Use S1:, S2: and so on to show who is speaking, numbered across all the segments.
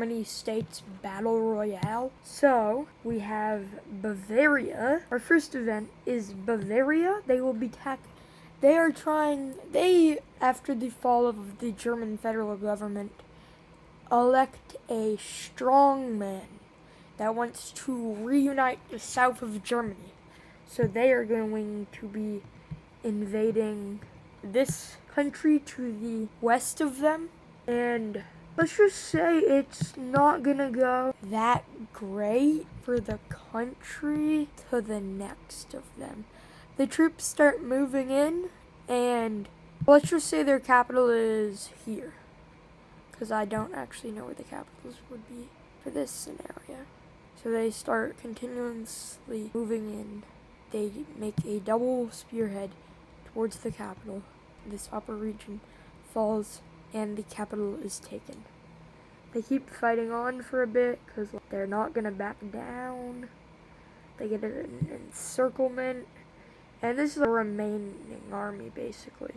S1: Germany states battle royale. So we have Bavaria. Our first event is Bavaria. They will be after the fall of the German federal government, elect a strong man that wants to reunite the south of Germany. So they are going to be invading this country to the west of them. And let's just say it's not gonna go that great for the country to the next of them. The troops start moving in, and let's just say their capital is here, because I don't actually know where the capitals would be for this scenario. So they start continuously moving in. They make a double spearhead towards the capital. This upper region falls and the capital is taken. They keep fighting on for a bit because they're not going to back down. They get an encirclement, and this is the remaining army basically.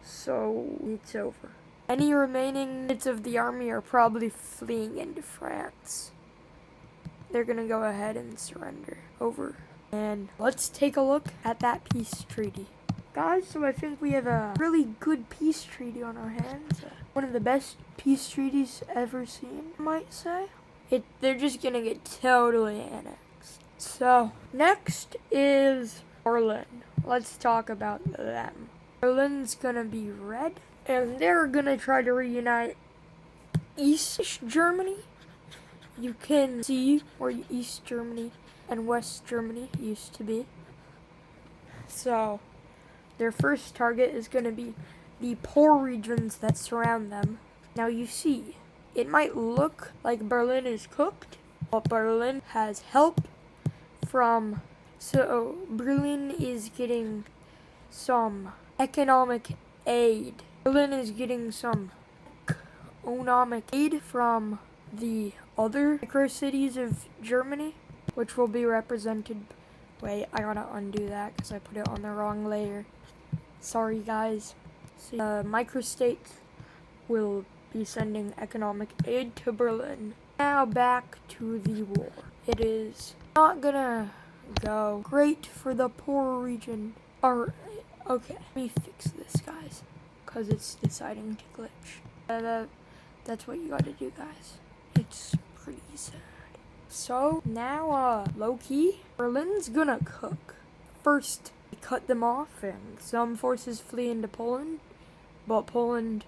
S1: So it's over. Any remaining bits of the army are probably fleeing into France. They're going to go ahead and surrender. Over. And let's take a look at that peace treaty. Guys, so I think we have a really good peace treaty on our hands. One of the best peace treaties ever seen, I might say. They're just gonna get totally annexed. So, next is Berlin. Let's talk about them. Berlin's gonna be red, and they're gonna try to reunite East Germany. You can see where East Germany and West Germany used to be. So, their first target is going to be the poor regions that surround them. Now you see, it might look like Berlin is cooked, but Berlin has help from... So Berlin is getting some economic aid. Berlin is getting some economic aid from the other micro-cities of Germany, which will be represented... Wait, I gotta undo that because I put it on the wrong layer. Sorry guys. So, microstates will be sending economic aid to Berlin. Now back to the war. It is not gonna go great for the poor region. Alright, okay. Let me fix this, guys, because it's deciding to glitch. That's what you gotta do, guys. It's pretty sad. So, now, low-key, Berlin's gonna cook. First, cut them off, and some forces flee into Poland, but Poland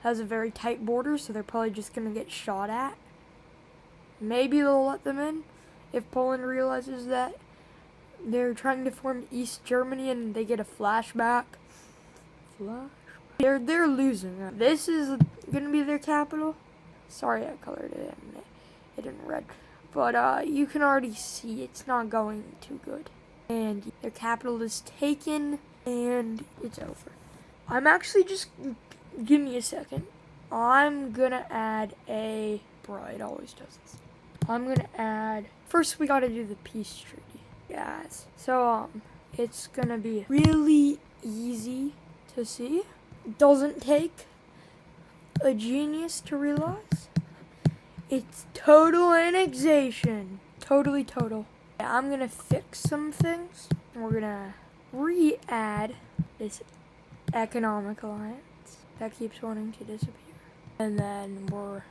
S1: has a very tight border, so they're probably just gonna get shot at. Maybe they'll let them in if Poland realizes that they're trying to form East Germany and they get a flashback. They're losing. This is gonna be their capital. Sorry, I colored it in red, but you can already see it's not going too good. And their capital is taken, and it's over. I'm actually just... Give me a second. I'm gonna add a... Bro, it always does this. I'm gonna add... First, we gotta do the peace treaty, guys. So, it's gonna be really easy to see. It doesn't take a genius to realize. It's total annexation. Totally total. I'm gonna fix some things. We're gonna re-add this economic alliance that keeps wanting to disappear. And then we're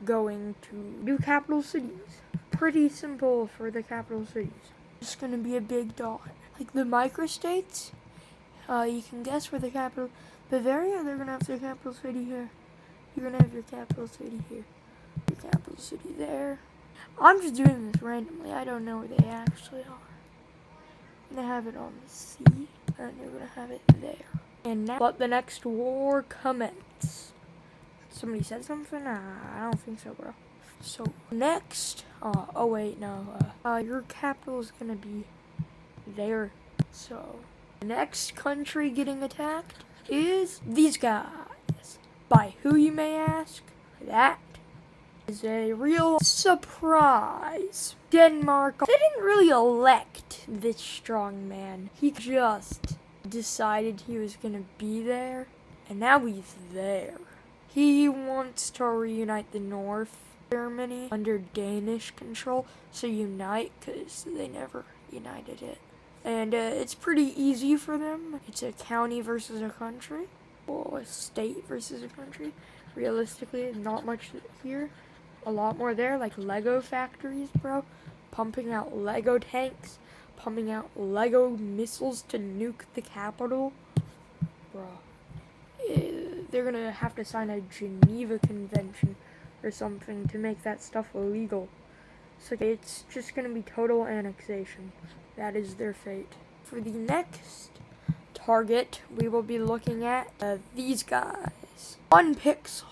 S1: going to do capital cities. Pretty simple for the capital cities. It's gonna be a big dot. Like the microstates, you can guess where the capital... Bavaria, they're gonna have their capital city here. You're gonna have your capital city here. Your capital city there. I'm just doing this randomly. I don't know where they actually are. I'm gonna have it on the sea, and you're gonna have it there. And now, let the next war commence. Somebody said something? I don't think so, bro. So, next, oh wait, no, your capital is gonna be there. So, the next country getting attacked is these guys. By who, you may ask? That is a real surprise. Denmark didn't really elect this strong man. He just decided he was gonna be there, and now he's there. He wants to reunite the North Germany under Danish control, so unite, because they never united it. And it's pretty easy for them. It's a county versus a country, or a state versus a country. Realistically, not much here. A lot more there, like Lego factories, bro. Pumping out Lego tanks, pumping out Lego missiles to nuke the capital. Bro. They're gonna have to sign a Geneva Convention or something to make that stuff illegal. So it's just gonna be total annexation. That is their fate. For the next target, we will be looking at these guys. 1 pixel,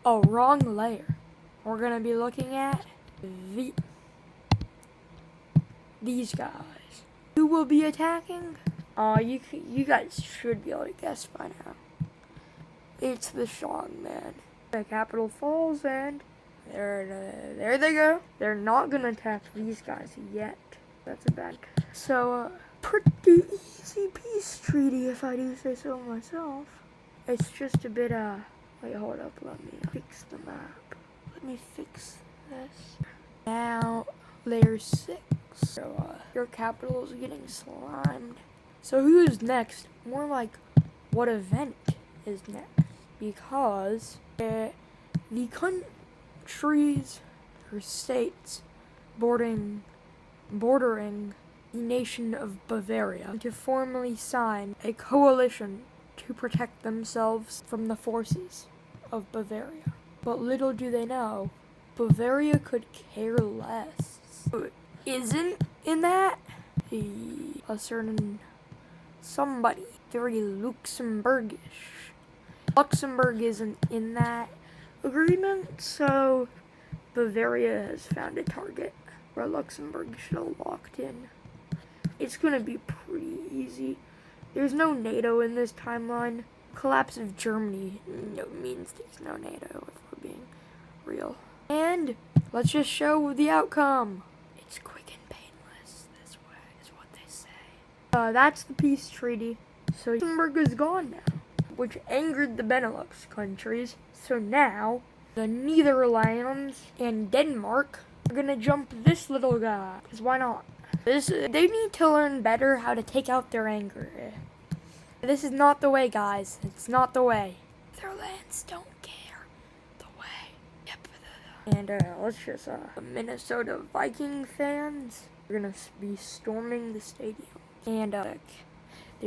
S1: a wrong layer. We're gonna be looking at these guys. Who will be attacking? You guys should be able to guess by now. It's the strongman. The capital falls, and there they go. They're not gonna attack these guys yet. That's a bad. So, pretty easy peace treaty, if I do say so myself. It's just a bit, wait, hold up, let me fix the map. Let me fix this. Now, layer 6. So, your capital is getting slimed. So, who's next? More like, what event is next? Because, the countries or states bordering the nation of Bavaria to formally sign a coalition to protect themselves from the forces of Bavaria. But little do they know, Bavaria could care less. Isn't in that a certain somebody, very Luxembourgish. Luxembourg isn't in that agreement, so Bavaria has found a target where Luxembourg should have locked in. It's gonna be pretty easy. There's no NATO in this timeline. Collapse of Germany means there's no NATO, if we're being real. And let's just show the outcome. It's quick and painless this way, is what they say. That's the peace treaty. So Luxembourg is gone now, which angered the Benelux countries. So now the Netherlands and Denmark are gonna jump this little guy, because why not? They need to learn better how to take out their anger. This is not the way, guys. It's not the way. Their lands don't care the way. Yep. And let's just Minnesota Viking fans are gonna be storming the stadium, and they're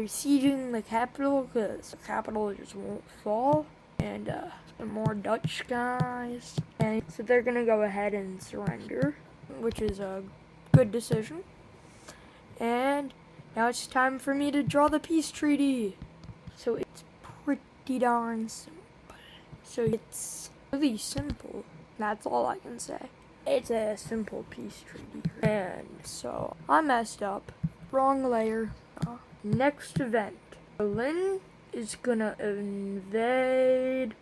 S1: sieging the capital because the capital just won't fall. And some more Dutch guys, and so they're gonna go ahead and surrender, which is a good decision. And now it's time for me to draw the peace treaty. So it's pretty darn simple. So it's really simple. That's all I can say. It's a simple peace treaty. And so I messed up. Wrong layer. Next event. Berlin is gonna invade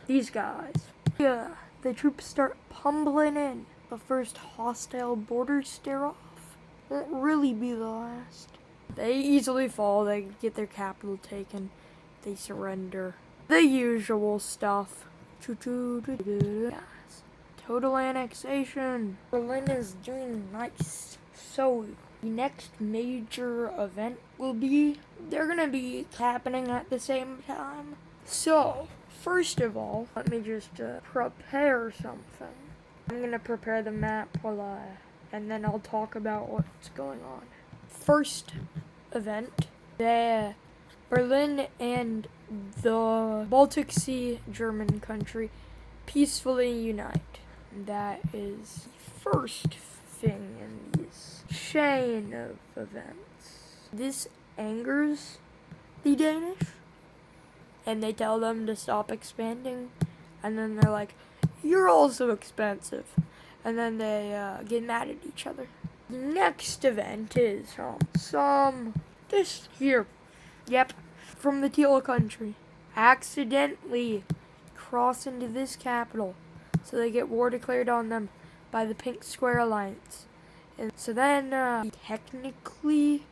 S1: these guys. Yeah, the troops start pummeling in. The first hostile border stare off won't really be the last. They easily fall, they get their capital taken, they surrender. The usual stuff. Yes. Total annexation. Berlin is doing nice. So the next major event will be, they're gonna be happening at the same time. So, first of all, let me just prepare something. I'm gonna prepare the map and then I'll talk about what's going on. First event, Berlin and the Baltic Sea German country peacefully unite. That is the first thing in this chain of events. This angers the Danish, and they tell them to stop expanding, and then they're like, you're also expensive, and then they get mad at each other. The next event is this here, yep, from the Teal country, accidentally cross into this capital, so they get war declared on them by the Pink Square Alliance. And so then, technically,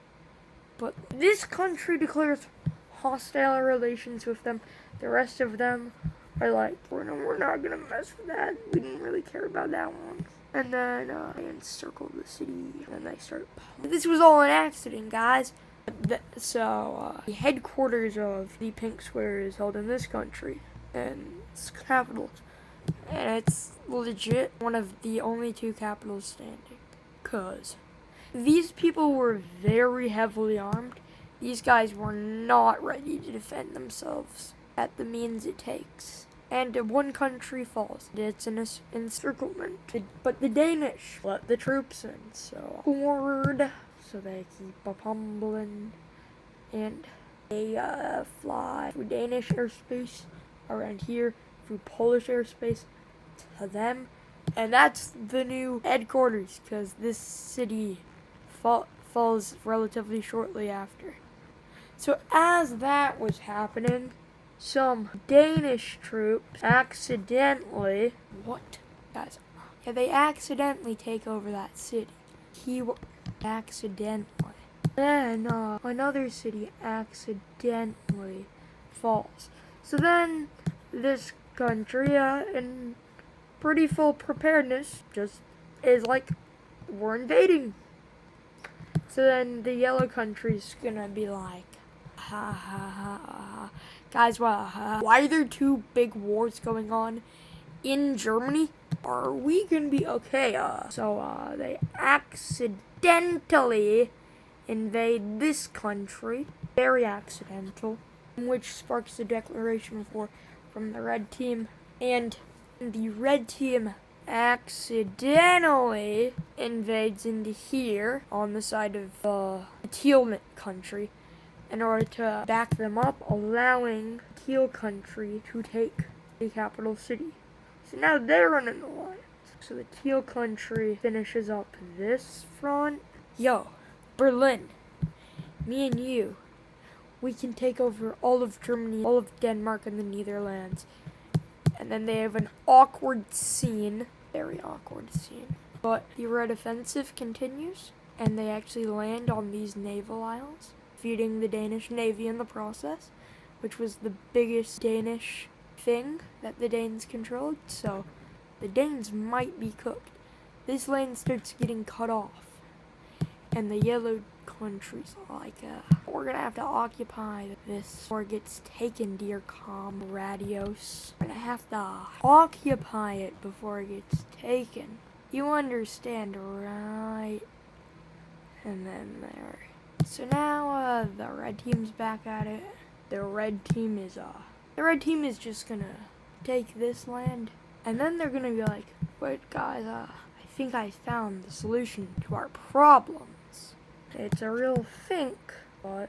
S1: but this country declares hostile relations with them. The rest of them are like, we're not gonna mess with that. We didn't really care about that one. And then they encircle the city, and they start. This was all an accident, guys. So the headquarters of the Pink Square is held in this country, and it's capital, and it's legit one of the only two capitals standing. Cause these people were very heavily armed. These guys were not ready to defend themselves at the means it takes. And one country falls. It's an encirclement. But the Danish let the troops in, so forward. So they keep up humbling. And they fly through Danish airspace around here, through Polish airspace to them. And that's the new headquarters, because this city falls relatively shortly after. So as that was happening, some Danish troops accidentally, they accidentally take over that city. Accidentally. Then another city accidentally falls. So then this country, in pretty full preparedness, just is like, we're invading. So then the yellow country's gonna be like, ha ha ha ha. Guys, why are there two big wars going on in Germany? Are we gonna be okay? So they accidentally invade this country. Very accidental. Which sparks the declaration of war from the red team. And the red team accidentally invades into here on the side of the teal country in order to back them up, allowing teal country to take the capital city. So now they're running the alliance. So the teal country finishes up this front. Yo, Berlin, me and you, we can take over all of Germany, all of Denmark, and the Netherlands. And then they have an awkward scene, very awkward scene. But the Red Offensive continues, and they actually land on these naval isles, defeating the Danish Navy in the process, which was the biggest Danish thing that the Danes controlled, so the Danes might be cooked. This land starts getting cut off, and the yellow country's like, we're gonna have to occupy this or it gets taken, dear comradios. We're gonna have to occupy it before it gets taken. You understand, right? And then there. So now, the red team's back at it. The red team is just gonna take this land, and then they're gonna be like, wait guys, I think I found the solution to our problems. It's a real think, but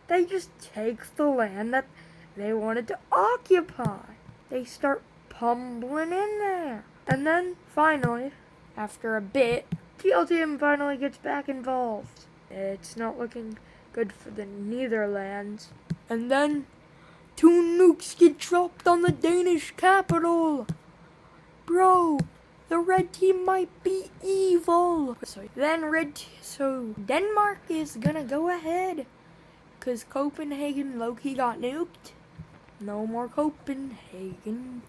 S1: they just take the land that they wanted to occupy. They start pumbling in there. And then, finally, after a bit, teal team finally gets back involved. It's not looking good for the Netherlands. And then, 2 nukes get dropped on the Danish capital. Bro, the red team might be evil. So Denmark is gonna go ahead, cause Copenhagen low-key got nuked. No more Copenhagen.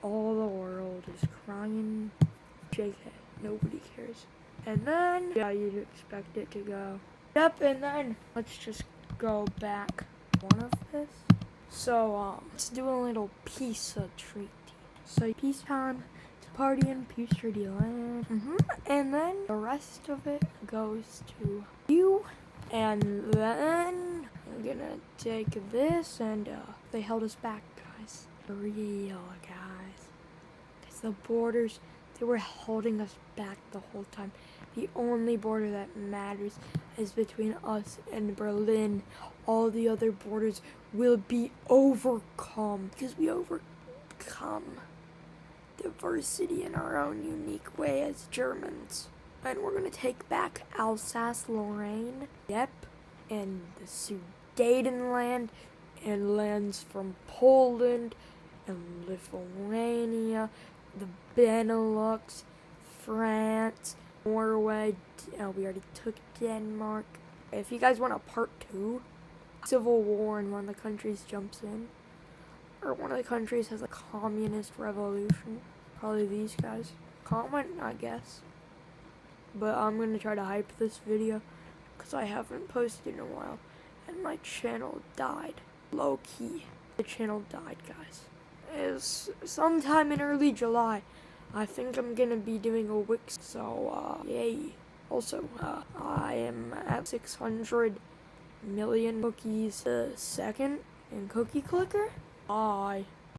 S1: All the world is crying. JK, nobody cares. And then, yeah, you'd expect it to go. Yep, and then, let's just go back one of this. So, let's do a little peace treaty. So, peacetime, to party in peace treaty land. And then, the rest of it goes to you. And then, I'm gonna take this, and, they held us back, guys. For real, guys. Because the borders, they were holding us back the whole time. The only border that matters is between us and Berlin. All the other borders will be overcome because we overcome diversity in our own unique way as Germans. And we're gonna take back Alsace-Lorraine, yep, and the Sudetenland, and lands from Poland, and Lithuania, the Benelux, France, Norway. We already took Denmark. If you guys want a part 2, civil war and one of the countries jumps in, or one of the countries has a communist revolution. Probably these guys. Comment, I guess. But I'm going to try to hype this video because I haven't posted in a while. And my channel died. Low key. The channel died, guys. Is sometime in early July. I think I'm going to be doing a Wix. So, yay. Also, I am at 600 million cookies a second in Cookie Clicker. Bye.